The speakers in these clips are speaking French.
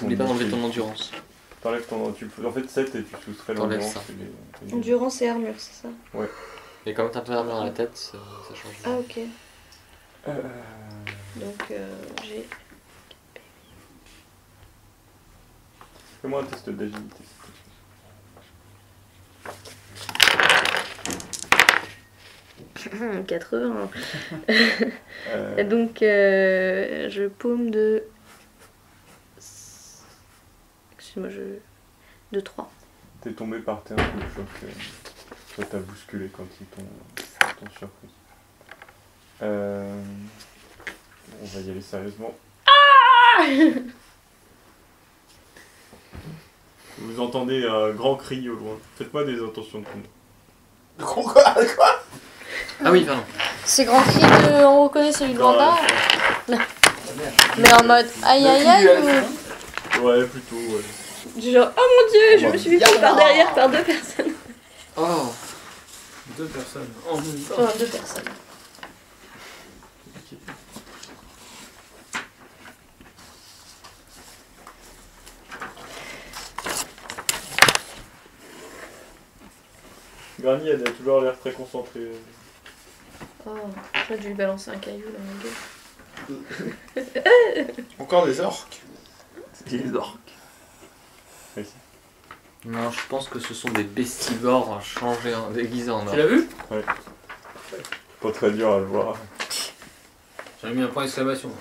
N'oublie pas d'enlever ton endurance. T'enlèves ton... En fait 7 et tu soustrais T'enlèves l'endurance. ça. Endurance et armure, c'est ça? Ouais. Et comme t'as pas armure dans la tête, ça change. Ah, ok. Euh... Donc, j'ai... Fais-moi un test d'agilité. 80. Et donc, je paume de... Excuse-moi, de 3. T'es tombé par terre, le choc. Ça t'a bousculé quand ils t'ont surpris. On va y aller sérieusement. Vous entendez un grand cri au loin. Faites-moi des intentions de combat. Quoi? Ah oui, pardon. C'est grand cri de... On reconnaît celui de Wanda. Mais en mode aïe aïe aïe ou... Ouais, plutôt, ouais. Du genre, oh mon dieu, je me suis fait par derrière par 2 personnes. Oh. 2 personnes. Oh, Enfin, 2 personnes. Granny, elle a toujours l'air très concentrée. Oh, j'aurais dû lui balancer un caillou dans la gueule. Encore des orques. C'est des orques. Non, je pense que ce sont des bestivores déguisés en or. Tu l'as vu? Ouais. Pas très dur à le voir. J'avais mis un point d'exclamation.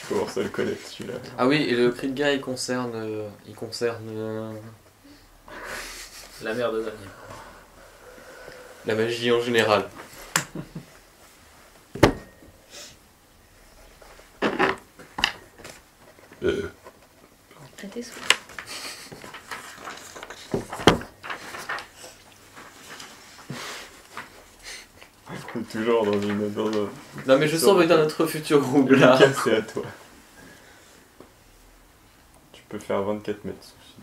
Je commence à le connaître celui-là. Ah oui, et le cri de guerre il concerne La mère de Daniel. la magie en général. Arrêtez sous. On est toujours dans une... Non mais je sens que dans notre futur groupe là. C'est à toi. Tu peux faire 24 mètres,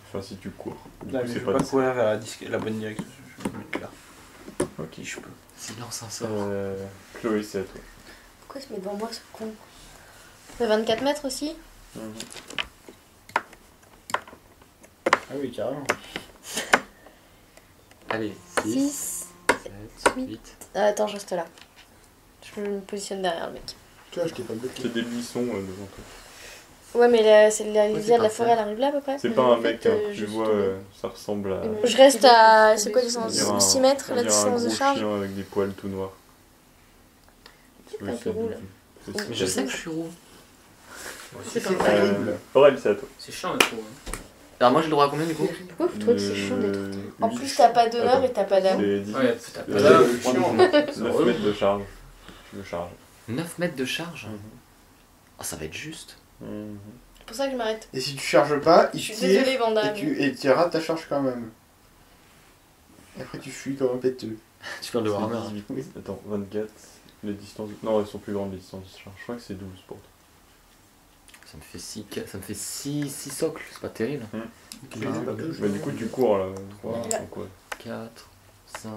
enfin si tu cours. Du Non, coup, mais je c'est peux pas pas... courir vers la bonne direction. Je vais me mettre là. Ok, Je peux. Silence un sort. Chloé, c'est à toi. Pourquoi il se met devant moi ce con? De 24 mètres aussi? Ah oui, carrément. Allez, 6, 7, 8. Attends, je reste là. Je me positionne derrière le mec. Tu vois, je t'ai pas bloqué. C'est des buissons devant toi. Ouais, mais c'est la Ouais, lisière de la c'est forêt, elle arrive là à peu près? C'est pas un mec, hein. je Tu suis vois, tombée. ça ressemble à... Je reste à... C'est quoi, on dirait un- 6 mètres on la dirait un distance de gros charge? chien avec des poils tout noirs. C'est un peu roux, là. Mais je sais que je suis roux. C'est pas vrai. Aurel, c'est à toi. C'est chiant d'être trop. Hein. Alors moi j'ai le droit à combien du coup? Pourquoi vous trouvez que c'est chiant d'être... En huit. plus, t'as pas d'honneur Attends, et t'as pas d'âme. C'est 10. Ouais, t'as pas Euh, de chiant. 9 mètres de charge. Tu veux charger. 9 mètres de charge? Oh, ça va être juste. C'est pour ça que je m'arrête. Et si tu charges pas, Je il suis tire désolée, Vanda. et tu rates ta charge quand même. Et après tu fuis comme un péteux. Tu parles de Warhammer. C'est 18. Oui. Attends, 24. Les distances... Non, elles sont plus grandes les distances de charge. Je crois que c'est 12 pour toi. Ça me fait 6 socles, c'est pas terrible. Bah, du coup, tu cours là. Voilà, Là. donc, ouais. 4, 5,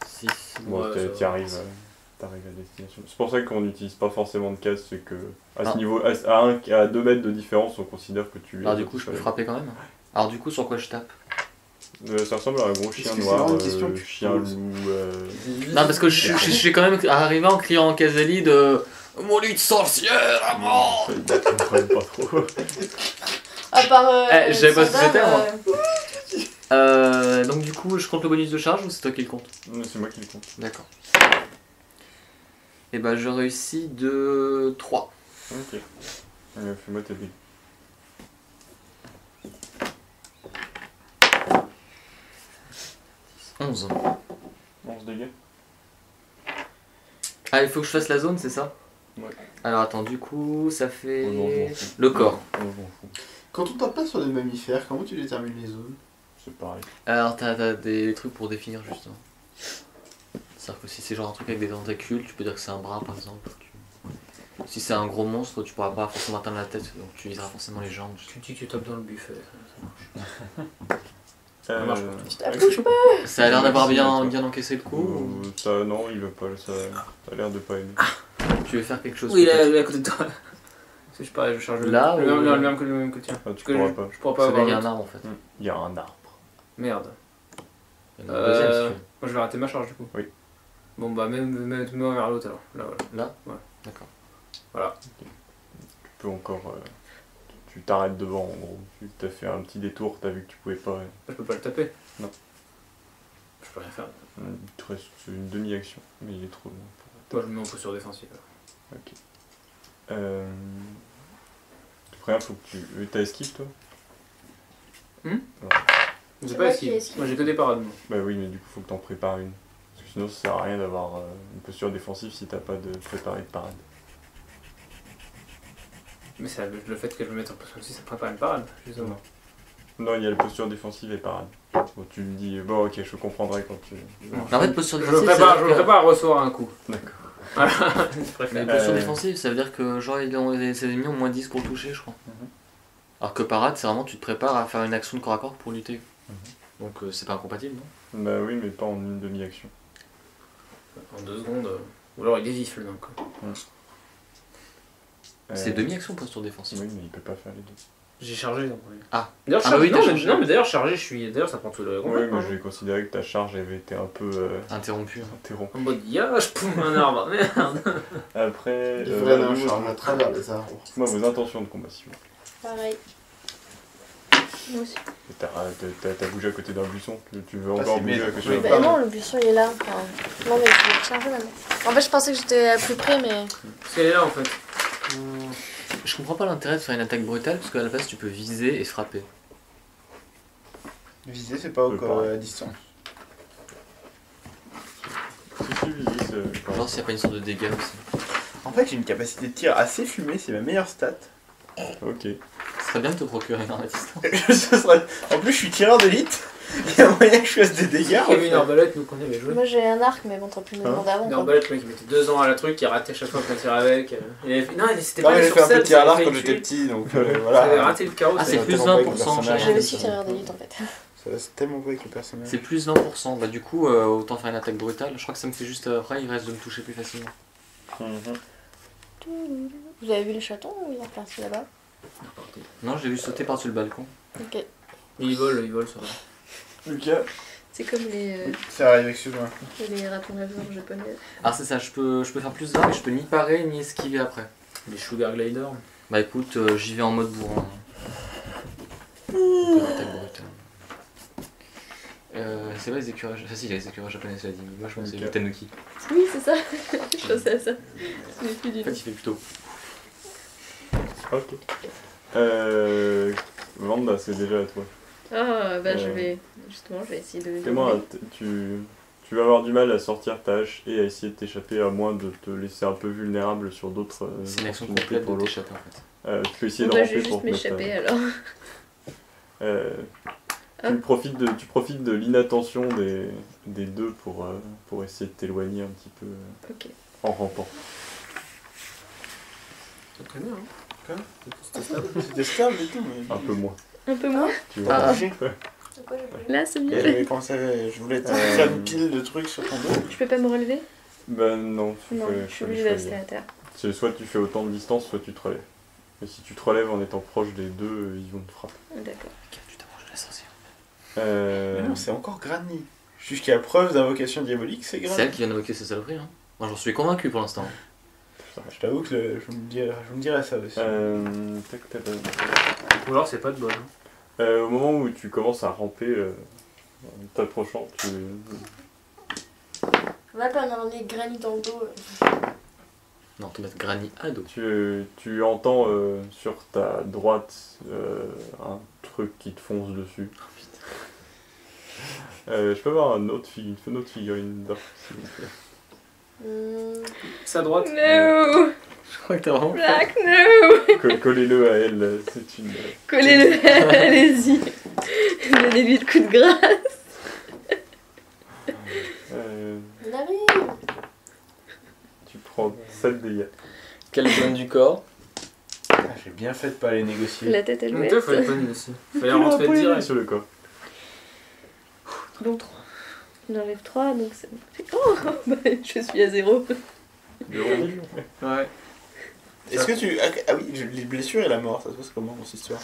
6. Bon, Ouais, ça t'y va. arrives. T'arrives à destination. C'est pour ça qu'on n'utilise pas forcément de casse, c'est que à ce Ah. niveau, à 2 mètres de différence, on considère que tu. Alors du coup je peux frapper quand même. Alors du coup sur quoi je tape? Ça ressemble à un gros chien que c'est noir, vraiment une question que tu chien poses loup. Non parce que je suis quand même arrivé en criant en Kazali de mon lit de sorcière à mort. Ils ne comprennent pas trop. À part... Je savais pas ce que Sandra, c'était, moi. Donc du coup je compte le bonus de charge ou c'est toi qui le compte? Non, c'est moi qui le compte. D'accord. Et bah je réussis de 3. Ok. Fais-moi tes dés. « 11. 11 dégâts. Ah il faut que je fasse la zone c'est ça? Ouais. Alors attends du coup ça fait... Oh non, je m'en fous. Le corps. Oh, je m'en fous. Quand on tape pas sur des mammifères, comment tu détermines les zones? C'est pareil. Alors t'as des trucs pour définir justement. C'est-à-dire que si c'est genre un truc avec des tentacules, tu peux dire que c'est un bras par exemple. Si c'est un gros monstre, tu pourras pas forcément atteindre la tête, donc tu viseras forcément les jambes. Tu me dis que tu tapes dans le buffet, ça marche. Ça marche pour toi. Je t'approche pas. Ça a l'air d'avoir bien encaissé le coup ou Ça, non, il veut pas. Ça a l'air de pas aimer. tu veux faire quelque chose Oui, là, peut-être il est à côté de toi. C'est pareil, je charge Là, le ou- même que le tien. Ah, tu Parce que pourras pas. je pourrais pas Parce que là, avoir il y a un l'autre. arbre en fait. Il y a un arbre. Merde. Il y en a un deuxième si tu veux. Moi je vais rater ma charge du coup. Oui. Bon bah mets-moi vers l'autre alors. Là voilà. Là Ouais. D'accord. Tu peux encore. Tu t'arrêtes devant en gros. Tu t'as fait un petit détour, t'as vu que tu pouvais pas. Je peux pas le taper. Non. Je peux rien faire. Il te reste une demi-action, mais il est trop long. Moi je me mets en posture défensive. Ok. Après, faut que tu. T'as esquive toi? J'ai C'est pas moi esquive. qui esquive. Moi j'ai que des parades. Moi. Bah oui, mais du coup, faut que t'en prépares une. Parce que sinon, ça sert à rien d'avoir une posture défensive si t'as pas de préparé de parade. Mais c'est le fait que je me mette en posture aussi, ça prépare une parade. Justement. Non, il y a la posture défensive et parade. Bon, tu me dis, bon, ok, je comprendrai quand tu. Mais en fait, posture Je me défensive, prépare, ça je veut me dire prépare à recevoir un coup. D'accord. Voilà. Mais posture défensive, ça veut dire que genre ses ennemis ont moins 10 pour toucher, je crois. Alors que parade, c'est vraiment tu te prépares à faire une action de corps à corps pour lutter. Donc c'est pas incompatible, non? Bah oui, mais pas en une demi-action. En 2 secondes. Ou alors il est vif le dingue quoi. C'est demi-action posture défensive. Oui, mais il peut pas faire les deux. J'ai chargé en premier. Ah. D'ailleurs, Ah bah oui, non, t'as mais, chargé. non, mais d'ailleurs, chargé, je suis. D'ailleurs, ça prend tout le Oui, combat. mais je vais considérer que ta charge avait été un peu Interrompu. interrompue. En mode, ya, je poum un arbre, merde. Après, Il faudrait un vous, charge à travers les arbres. dites-moi vos intentions de combat, s'il vous plaît. Pareil. Moi aussi. Et t'as bougé à côté d'un buisson, tu veux Ah, encore c'est bouger bien. à côté Oui. d'un Bah non, le buisson il est là. Enfin, non mais je vais le charger maintenant. En fait, je pensais que j'étais à plus près, mais. Parce qu'elle est là en fait. Je comprends pas l'intérêt de faire une attaque brutale parce qu'à la base tu peux viser et frapper. Viser, c'est pas encore à distance. Si, viser, Genre s'il y a pas une sorte de dégâts aussi. En fait, j'ai une capacité de tir assez fumée, c'est ma meilleure stat. Ok. Ce serait bien de te procurer une arme à distance. En plus, je suis tireur d'élite. Il y a moyen que je fasse des dégâts. Il y avait une arbalète, nous qu'on avait joué. Moi j'ai un arc, mais bon, t'aurais pu me Hein demander avant. Une Quoi. arbalète, le mec, il mettait 2 ans à la truc, il ratait chaque fois qu'on tire avec. Non, c'était Non, pas mais allé j'ai sur fait un 7, petit à ça l'arc avait quand fait j'étais tuer. petit, donc Ça avait voilà. raté le carreau. Ah, c'est ça- plus tellement pas avec 20% le personnage. J'ai chacun. aussi tireur d'élite en fait. Ça laisse tellement pas avec le personnage. C'est plus 20%. Bah du coup autant faire une attaque brutale. Je crois que ça me fait juste après il reste de me toucher plus facilement. Vous avez vu le chaton ou il est reparti là-bas? Non, j'ai vu sauter par-dessus le balcon. Ok. Il vole, ça va. Lucas, C'est comme ça arrive, excuse-moi. les ratons laveurs japonais. Alors c'est ça, je peux faire plus 20 mais je peux ni parer ni esquiver après. Les Sugar Glider. Bah écoute, j'y vais en mode bourrin. Donc, attaque brutale. C'est pas les écureuils. Ah si, il y a les écureuils japonais, ça dit. Moi je pensais Ok. les tanuki. Oui, c'est ça. Je pensais à ça. Mais plus du En fait, tout. il fait plutôt. Ok. Vanda, c'est déjà à toi. Ah, bah je Euh. vais. Justement, je vais essayer de. Clément, tu vas avoir du mal à sortir ta hache et à essayer de t'échapper à moins de te laisser un peu vulnérable sur d'autres C'est une action opportunités complète pour de l'autre. t'échapper en fait. Tu peux essayer Bon, de bah, je ramper vais pour juste te mettre, m'échapper alors. tu profites de l'inattention des deux pour essayer de t'éloigner un petit peu Ok. en rampant. C'est très bien, hein. C'était stable et tout, mais. Un peu moins. Un peu moins. Tu vois. Ah. Bouger. Là, c'est Et mieux. j'avais commencé je voulais faire une pile de trucs sur ton dos. Je peux pas me relever? Ben non, Non, je suis obligée de rester à terre. C'est soit tu fais autant de distance, soit tu te relèves. Et si tu te relèves en étant proche des deux, ils vont te frapper. D'accord. Tu t'approches de la sorcière. Mais non, c'est encore Granny. Jusqu'à preuve d'invocation diabolique, c'est C'est Granny. elle qui vient d'invoquer ces saloperies. Hein. Moi j'en suis convaincu pour l'instant. Je t'avoue que je me dirais ça aussi. Tac, tac, tac. Ou alors c'est pas de bol. Hein. Au moment où tu commences à ramper, en t'approchant, Là, quand on a des granits dans le dos. Non, te mettre Granny à dos. tu entends sur ta droite un truc qui te fonce dessus. Je peux avoir une autre figurine d'or, s'il vous plaît. Sa droite. No! Je crois que t'as vraiment. Black, no! Collez-le à elle, c'est une... Collez-le, allez-y. Donnez-lui le coup de grâce. On arrive. Tu prends 7 dégâts. Quelle zone du corps? Ah, j'ai bien fait de pas aller négocier. La tête à Donc l'ouest. toi, fallait pas nous aussi. Fallait rentrer direct. sur le corps. Donc 3. J'enlève 3, donc ça me fait... Oh, bah, je suis à 0. De rondis. Ouais. Est-ce que tu. Ah oui, les blessures et la mort, ça se passe comment dans cette histoire?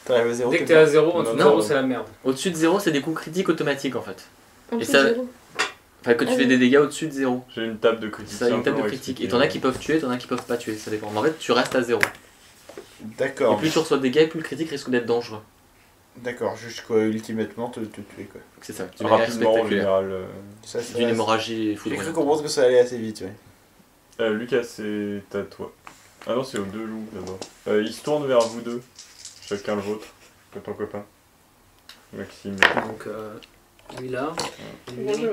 T'arrives à 0. Dès que t'es à 0, en dessous de Non. 0, c'est la merde. Au-dessus de 0, c'est des coups critiques automatiques en fait. En Et dessous ça- de 0. Enfin, quand tu Ah fais oui. des dégâts au-dessus de 0. J'ai une table de critique. Ça a une table de simplement critique. Et expliquée. t'en as qui peuvent tuer, t'en as qui peuvent pas tuer, ça dépend. Mais en fait, tu restes à 0. Et D'accord. plus tu reçois de dégâts, plus le critique risque d'être dangereux. D'accord, jusqu'à ultimement te tuer quoi. C'est ça, d'une manière Rapidement, en spectaculaire. général. Ça, D'une hémorragie J'ai cru foudroyante. comprendre que ça allait assez vite, ouais. Lucas, c'est à toi. Ah non, c'est aux deux loups d'abord. Il se tourne vers vous deux. Chacun le vôtre. Que ton copain. Maxime. Donc, lui là. lui là. Bonjour.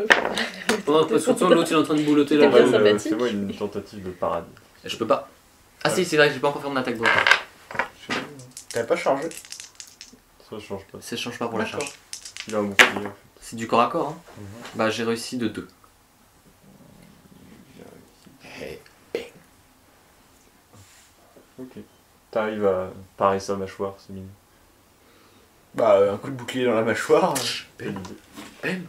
Pendant que surtout l'autre il est en train de boulotter T'es la bien balle. sympathique. C'est moi une tentative de parade. Je peux pas. Ah si, c'est vrai que j'ai pas encore fait mon attaque brutale. T'avais pas chargé? Ça change pas. Ça change pas pour la D'accord. charge. Il a un bouclier en fait. C'est du corps à corps, hein. Bah j'ai réussi de 2. Ok. T'arrives à parer sa mâchoire, c'est mignon. Bah, un coup de bouclier dans la mâchoire. C'est l'idée.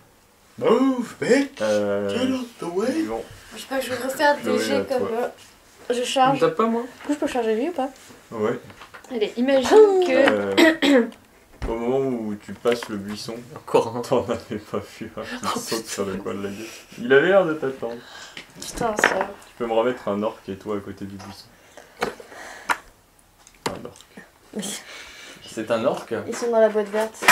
Move, mec! Get Euh. out the way! Suivant. Je sais pas, je vais refaire des Chloé, jets à comme. toi. Je Tu me charge. tapes pas moi Du coup, je peux charger lui ou pas? Ouais. Allez, imagine que. Au moment où tu passes le buisson, Encore un. t'en avais pas vu un qui saute sur le coin de la gueule. Il avait l'air de t'attendre. Putain, ça. Tu peux me remettre un orc et toi à côté du buisson. Un orc. C'est un orc. Ils sont dans la boîte verte.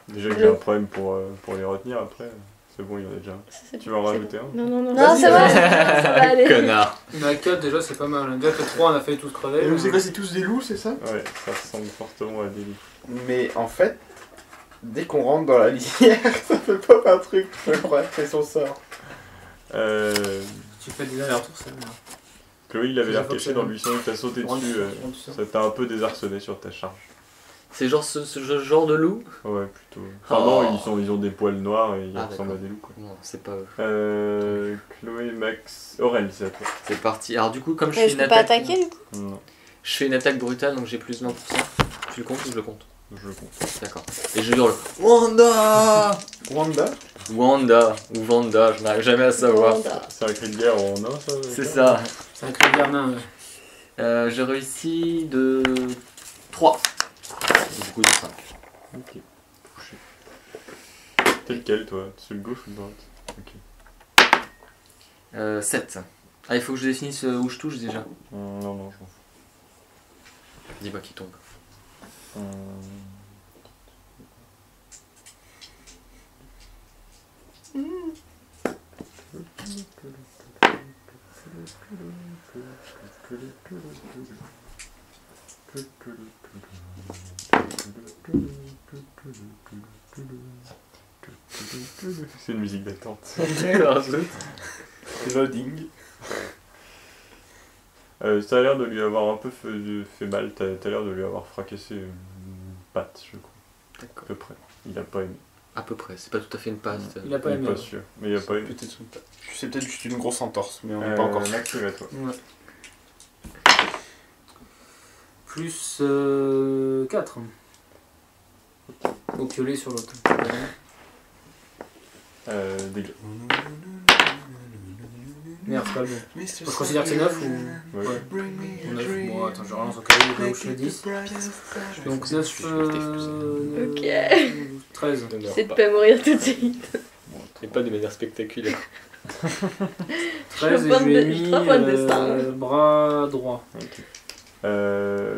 Déjà que j'ai un problème pour les retenir après. C'est bon, il y en a déjà un. Tu vas en rajouter un? Non, non, non, Vas-y, ça va, vas-y. ça va aller. Connard. On a 4 déjà, c'est pas mal. Déjà fait 3, on a fait tous crever. Et donc, c'est quoi, c'est tous des loups, c'est ça? Ouais, ça ressemble fortement à des loups. Mais en fait, dès qu'on rentre dans la lisière, ça fait pas un truc, je crois, c'est son sort. Tu fais des allers-retours, c'est bien. Chloé, il avait Ça l'air caché fonctionne. dans le buisson, il t'a sauté dessus. Ça t'a un peu désarçonné sur ta charge. C'est genre ce genre de loup. Ouais, plutôt. Enfin, Oh. non, ils ont des poils noirs et ils Ah, ressemblent à d'accord. des loups, quoi. Non, c'est pas eux. Chloé, Max, Aurel, c'est à toi. C'est parti. Alors du coup, comme je Mais fais je une peux pas attaque, attaquer du coup. Non, je fais une attaque brutale, donc j'ai plus 20%. Tu le comptes ou je le compte? je le compte. D'accord. Et je hurle Wanda, Wanda? Wanda ou Vanda, je n'arrive jamais à savoir. Wanda. C'est un cri de guerre en un, ça? C'est ça. C'est un cri de nain, ouais. J'ai réussi de 3. Du coup de 5. Ok. Touché. T'es lequel, toi? Celui de gauche ou de droite? Ok. 7. Ah, il faut que je définisse où je touche déjà. Non, non, je m'en fous. Dis-moi qui tombe. C'est une musique d'attente. Loading. Ça a l'air de lui avoir un peu fait mal, t'as l'air de lui avoir fracassé une patte, je crois, à D'accord. peu près. Il a pas aimé. À peu près, c'est pas tout à fait une patte. Il a pas Il est aimé. pas ouais. sûr, mais il a pas aimé. Peut-être une patte. C'est peut-être juste une grosse entorse, mais on n'est pas encore sûr. Max, c'est à toi. Ouais. Plus 4. Au piolet sur l'autre. Dégâts. Merde, c'est pas le bon. Je considère que c'est 9 ou. Ouais. On 9. Bon, attends, je relance au cas où là où je fais 10. Donc 9. Ok. 13. J'essaie de pas mourir tout de suite. Et pas de manière spectaculaire. 13 et Je je lui ai suis mis trois points de destin. bras droit. Ok.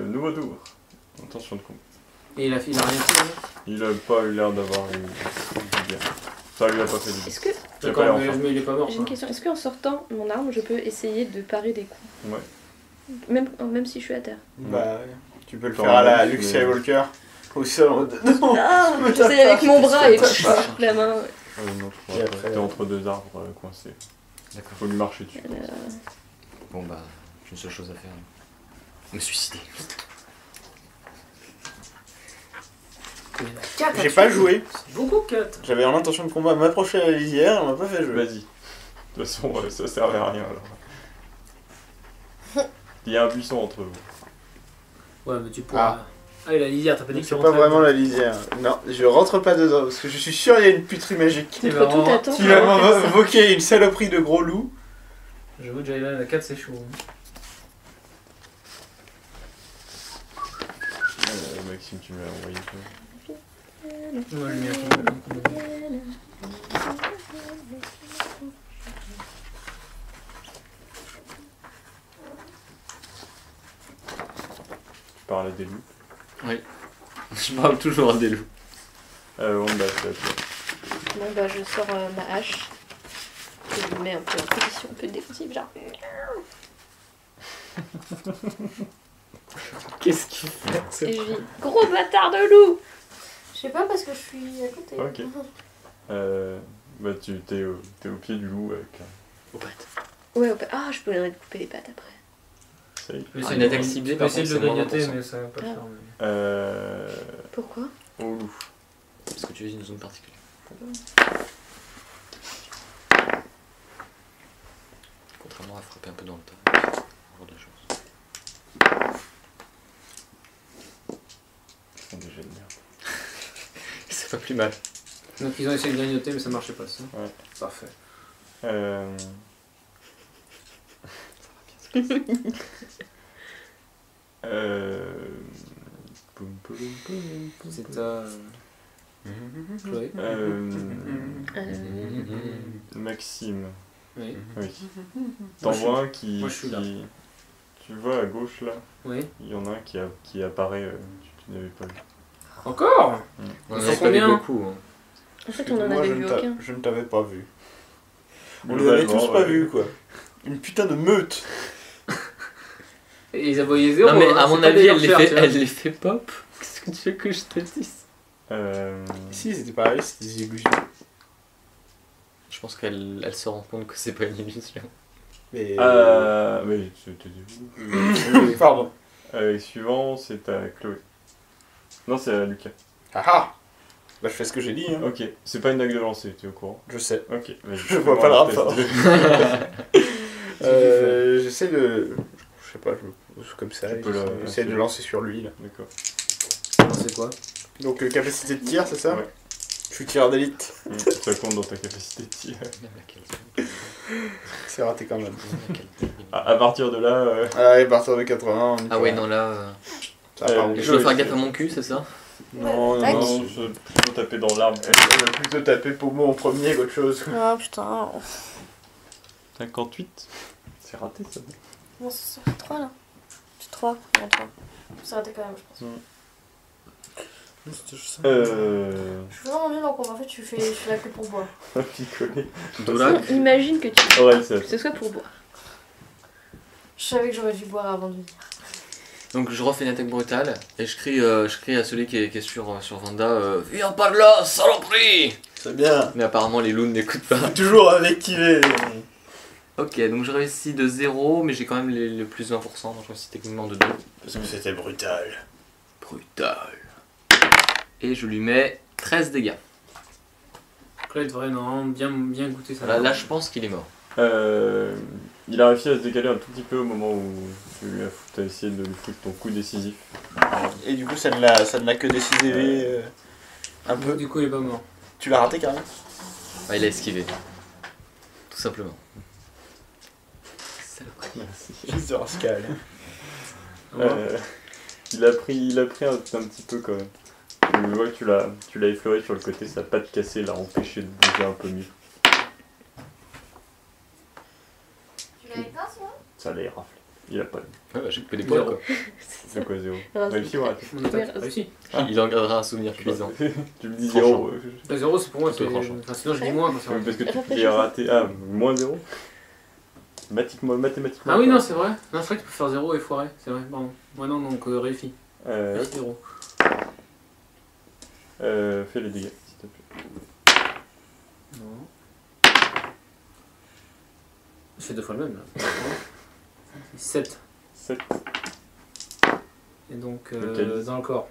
Nouveau tour. Intention de combat. Et il a rien fait. Il a pas eu l'air d'avoir eu du bien. Ça lui a pas fait du bien. Est-ce que. Il a pas l'air D'accord, en forme. mais il est pas mort. J'ai une quoi. question. Est-ce qu'en sortant mon arme, je peux essayer de parer des coups? Ouais. Même si je suis à terre. Bah, tu peux le T'en faire à la rajoutes, Luke mais- Skywalker. Au sol en mode. Non! Ah, me j'essaie tape avec pas, mon bras et je te tape la main. Non, je Et crois après, pas. T'es entre deux arbres coincés. D'accord. Faut lui marcher dessus. Bon bah, j'ai une seule chose à faire. Me suicider. J'ai pas joué. C'est beaucoup 4. J'avais en intention de combat m'approcher à la lisière, on m'a pas fait jouer. Vas-y. De toute façon, ça servait à rien alors. Il y a un buisson entre vous. Ouais, mais tu pourras. Ah, et la lisière, t'as pas dit que tu C'est pas rentrais vraiment dedans. la lisière. Non, je rentre pas dedans parce que je suis sûr il y a une puterie magique C'est Contre tout marrant. attend. qui va m'invoquer une saloperie de gros loup. J'avoue, Jailan, la 4 c'est chaud. Maxime, tu me l'as envoyé. Moi, je mets un Tu parlais des loups. Je parle toujours des loups. Wanda, c'est à toi. Bon bah je sors ma hache. Et je me mets un peu en position un peu défensive, genre. Qu'est-ce qu'il fait? Et je dis gros bâtard de loup. Je sais pas parce que je suis à côté. Ok. Bah tu t'es au pied du loup avec Au pattes. Ouais, ah je peux lui couper les pattes après. ça y est. Je vais une attaque ciblée, je vais par essayer de contre, le c'est moins grignoter, 20%. mais ça va pas le faire. Pourquoi? Au loup. Parce que tu vis une zone particulière. Contrairement à frapper un peu dans le tas. Genre de choses. Ils font des jets de merde. C'est pas plus mal. Donc ils ont essayé de grignoter, mais ça marchait pas, ça. Ouais. Parfait. C'est à Chloé. Maxime. Oui. Oui. T'en vois un qui. moi, je suis là. Tu vois à gauche là, Oui. il y en a un qui apparaît, tu n'avais pas vu. Encore? On Ils en avait sont pas vu combien beaucoup. Hein. En fait on en Moi, avait vu aucun. je ne t'avais pas vu. On les avait tous pas vus, quoi. Une putain de meute. Et ils avaient zéro. Non mais hein, à c'est mon pas avis des elle les leur fait, faire, tu elle les fait pop. Qu'est-ce que tu veux que je te dise? Si, c'était pareil, c'était des illusions. Je pense qu'elle se rend compte que c'est pas une illusion. Mais. Mais c'était Pardon. suivant, c'est à Chloé. Non, c'est à Lucas. Ah ah. Bah, je fais ce que j'ai dit, hein. Ok, c'est pas une dague de lancer, tu es au courant? Je sais. Ok, vas-y. Je vois pas le rapport. Test. J'essaie de. Je sais pas, comme ça, Tu peux la- j'essaie de lancer sur lui, là. D'accord. C'est quoi? Donc, capacité de tir, c'est ça? Ouais. Je suis tireur d'élite. Ça compte dans ta capacité de tir. C'est raté quand même. À partir de là, Allez, à partir de 80. on y Ah ouais va. non là... Ça va pas Je dois faire gaffe à mon cul, c'est ça? Non, Tac. non, non, je vais plutôt taper dans l'arbre. Elle va plutôt taper Pomo en premier qu'autre chose. Ah putain. 58. C'est raté ça. Non, c'est 3 là. C'est 3. Non, 3. C'est raté quand même, je pense. Je suis vraiment nul en combat. En fait, je fais la queue pour boire. Picolé. Doulac. Imagine que tu. Ouais, ça. Que ce soit pour boire. Je savais que j'aurais dû boire avant de venir. Donc je refais une attaque brutale et je crie à celui qui est sur Vanda viens par là, saloperie! C'est bien. Mais apparemment les loups n'écoutent pas. Toujours invectivé. Ok, donc je réussis de 0, mais j'ai quand même le plus 20%, donc je réussis techniquement de 2. Parce que c'était brutal. Brutal. Et je lui mets 13 dégâts. Chloé devrait normalement bien goûter ça. Là je pense qu'il est mort. Il a réussi à se décaler un tout petit peu au moment où tu as essayé de lui foutre ton coup décisif. Et du coup, ça ne l'a que décisé un peu. Du coup, il est pas mort. Tu l'as raté carrément. Ah, il a esquivé. Tout simplement. Saloperie. Merci. Juste de rascal. Il a pris un petit peu quand même. Tu vois que tu l'as effleuré sur le côté, sa patte cassée l'a empêché de bouger un peu mieux. Tu l'avais pas, ça? Ça l'a raflé. Il a pas eu. Ouais, bah, j'ai coupé des poils quoi. C'est quoi 0? Ah, Réussi ou raté? Mon attaque réussi. Il en gardera un souvenir cuisant. Tu me dis Franchement. 0. Bah, 0 c'est pour moi, Un peu c'est... tranchant. Enfin, sinon je dis moins quand ça va. Parce que tu dis raté. Ah, moins 0? Mathématiquement. Ah oui, non, c'est vrai. Non, c'est vrai que tu peux faire 0 et foirer. C'est vrai, pardon. Ouais, non, donc réussi. Ok. 0. Fais les dégâts, s'il te plaît. Non. Je fais 2 fois le même là. 7. 7. Et donc Lequel? dans le corps.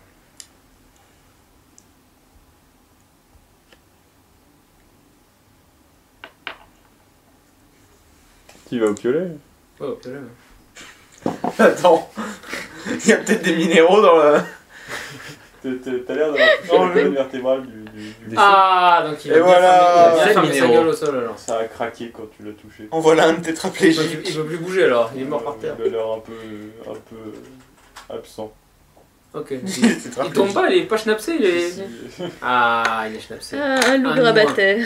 Tu vas au piolet? Ouais, ok, là. Attends. Il y a peut-être des minéraux dans la. T'as l'air d'avoir touché Non, la colonne oui. vertébrale du... Ah, donc il Et va bien voilà. fermer, il va bien C'est fermer sa minéraux. gueule au sol alors. Ça a craqué quand tu l'as touché. En voilà un Donc, tétraplégique. il veut plus bouger alors, il est mort par terre. Il a l'air un peu absent. Ok. C'est Il tombe pas, il est pas schnapsé, il est. Ah, il est schnapsé. Un loup Un grabataire.